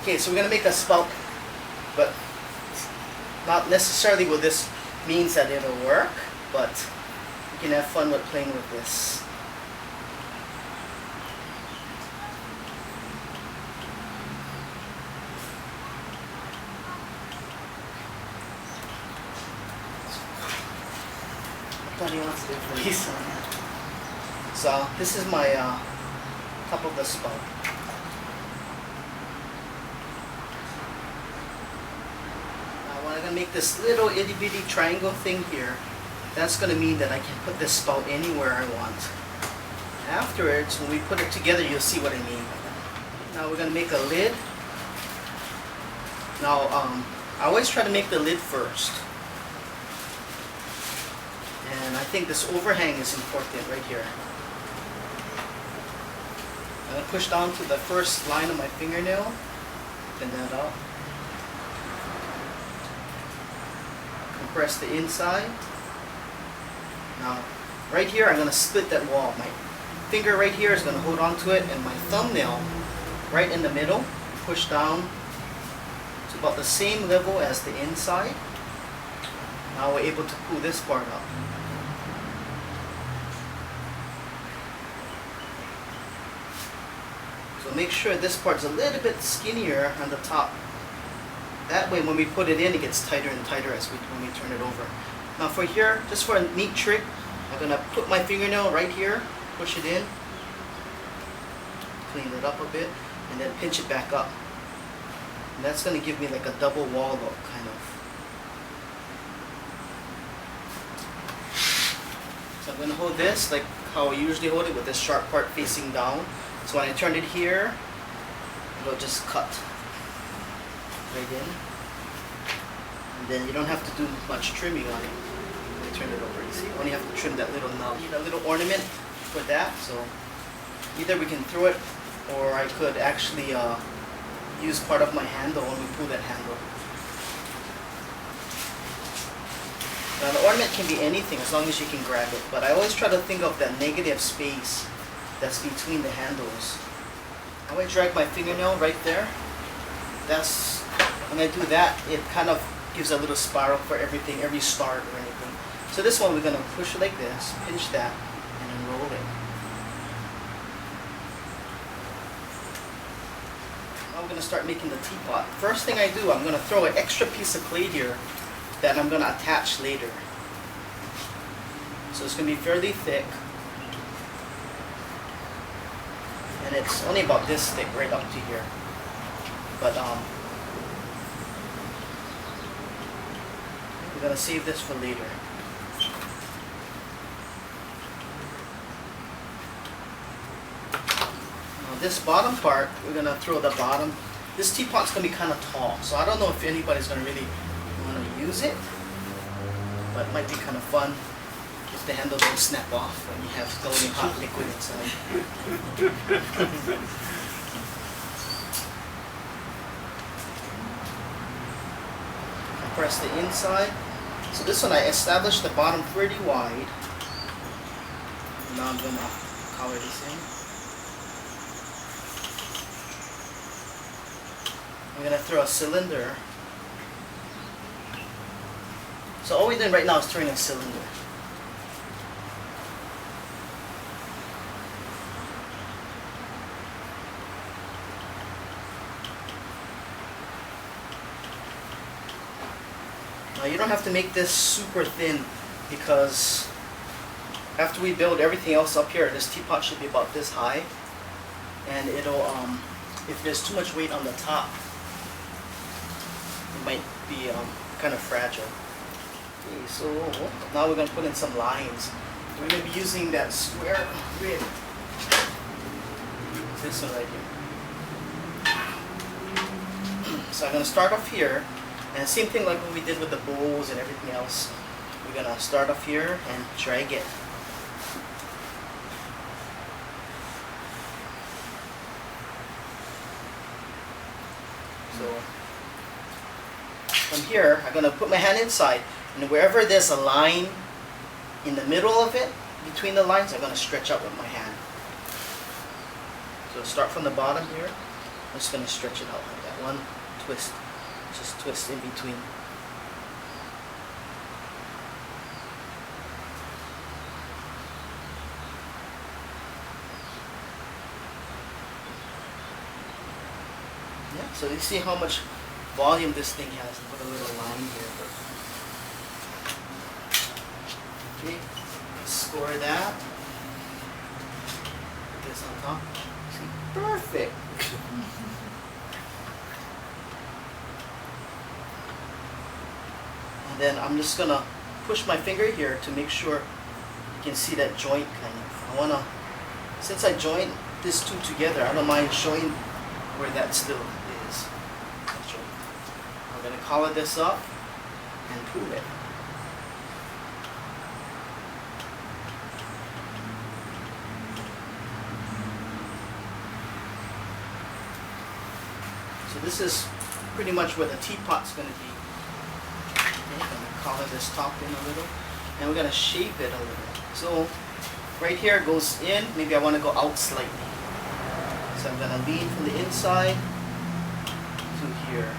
Okay, so we're gonna make a spout, but not necessarily will this means that it'll work, but you can have fun with playing with this. Buddy wants to do please. So this is my top of the spout. Now when I'm gonna make this little itty bitty triangle thing here, that's gonna mean that I can put this spout anywhere I want. Afterwards, when we put it together, you'll see what I mean. Now we're gonna make a lid. Now I always try to make the lid first. And I think this overhang is important right here. I'm going to push down to the first line of my fingernail, open that up, compress the inside. Now, right here I'm going to split that wall. My finger right here is going to hold on to it, and my thumbnail right in the middle, push down to about the same level as the inside. Now we're able to pull this part up. So make sure this part's a little bit skinnier on the top. That way when we put it in, it gets tighter and tighter when we turn it over. Now for here, just for a neat trick, I'm going to put my fingernail right here, push it in, clean it up a bit, and then pinch it back up. And that's going to give me like a double wall look, kind of. So I'm going to hold this like how I usually hold it, with this sharp part facing down. So when I turn it here, it'll just cut right in. And then you don't have to do much trimming on it. When I turn it over, you see, only have to trim that little knob. I need a little ornament for that, so either we can throw it, or I could actually use part of my handle when we pull that handle. Now the ornament can be anything as long as you can grab it, but I always try to think of that negative space that's between the handles. I always drag my fingernail right there. That's, when I do that, it kind of gives a little spiral for everything, every start or anything. So this one we're going to push it like this, pinch that, and then roll it. Now we're going to start making the teapot. First thing I do, I'm going to throw an extra piece of clay here that I'm going to attach later. So it's going to be fairly thick. And it's only about this thick, right up to here. But we're going to save this for later. Now this bottom part, we're going to throw the bottom. This teapot's going to be kind of tall, so I don't know if anybody's going to really want to use it. But it might be kind of fun if the handle don't snap off when you have boiling hot liquid inside. Press the inside. So this one I established the bottom pretty wide. Now I'm going to color this in. I'm going to throw a cylinder. So all we're doing right now is throwing a cylinder. Now you don't have to make this super thin, because after we build everything else up here, this teapot should be about this high, and it'll, if there's too much weight on the top, it might be kind of fragile. Okay, so now we're going to put in some lines. We're going to be using that square grid, this one right here. So I'm going to start off here. And same thing like what we did with the bowls and everything else. We're going to start off here and drag it. So from here, I'm going to put my hand inside, and wherever there's a line in the middle of it, between the lines, I'm going to stretch out with my hand. So start from the bottom here, just gonna stretch it out like that. One twist, just twist in between. Yeah, so you see how much volume this thing has. Put a little line here. Okay, score that. Put this on top. See, perfect. And then I'm just gonna push my finger here to make sure you can see that joint kind of. Since I joined these two together, I don't mind showing where that still is. I'm gonna collar this up and pull it. So this is pretty much where the teapot's going to be. Okay, I'm going to collar this top in a little, and we're going to shape it a little. So right here goes in, maybe I want to go out slightly. So I'm going to lean from the inside to here.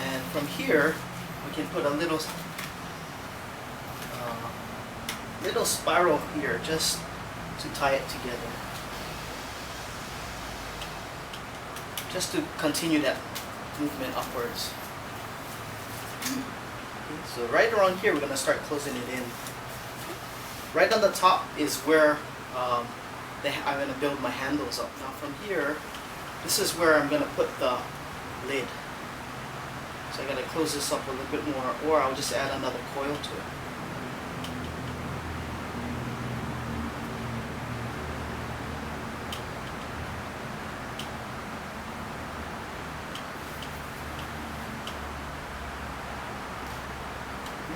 And from here, we can put a little spiral here just to tie it together. Just to continue that movement upwards. Okay, so right around here we're going to start closing it in. Right on the top is where I'm going to build my handles up. Now from here, this is where I'm going to put the lid. So I got to close this up a little bit more, or I'll just add another coil to it.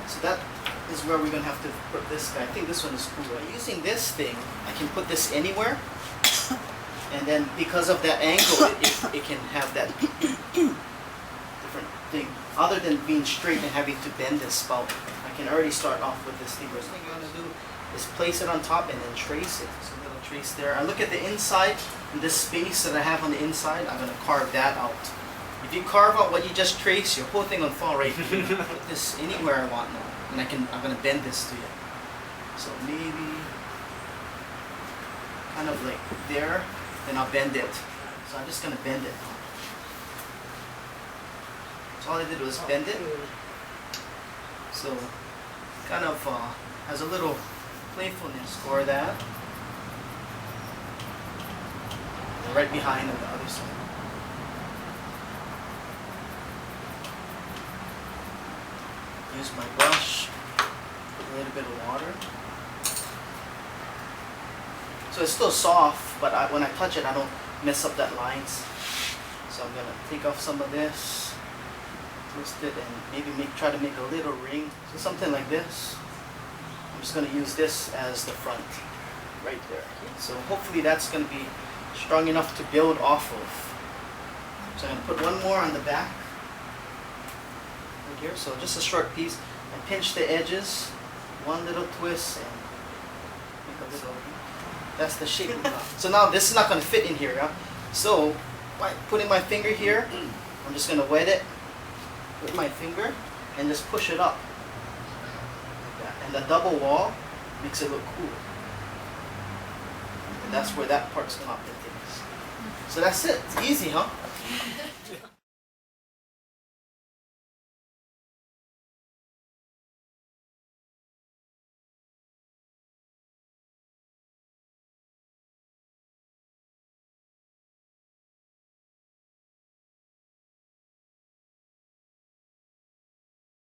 So that is where we're going to have to put this guy. I think this one is cooler. Using this thing, I can put this anywhere. And then because of that angle, it can have that different thing. Other than being straight and having to bend this spout, I can already start off with this thing. First thing I'm going to do is place it on top and then trace it. So a little trace there. I look at the inside, and this space that I have on the inside, I'm going to carve that out. If you carve out what you just traced, your whole thing will fall right here. Put this anywhere I want now. And I'm going to bend this to you. So maybe kind of like there, then I'll bend it. So I'm just going to bend it. So all I did was bend it. So kind of has a little playfulness for that. And right behind on the other side. Use my brush, put a little bit of water. So it's still soft, but when I touch it, I don't mess up that lines. So I'm gonna take off some of this, twist it, and maybe try to make a little ring. So something like this. I'm just gonna use this as the front, right there. So hopefully that's gonna be strong enough to build off of. So I'm gonna put one more on the back. Here, so just a short piece, and pinch the edges, one little twist, and make a little. That's the shape we got. So now this is not going to fit in here, yeah? So by putting my finger here, I'm just going to wet it with my finger and just push it up like that. And the double wall makes it look cool. And that's where that part's going to things. So that's it. It's easy, huh?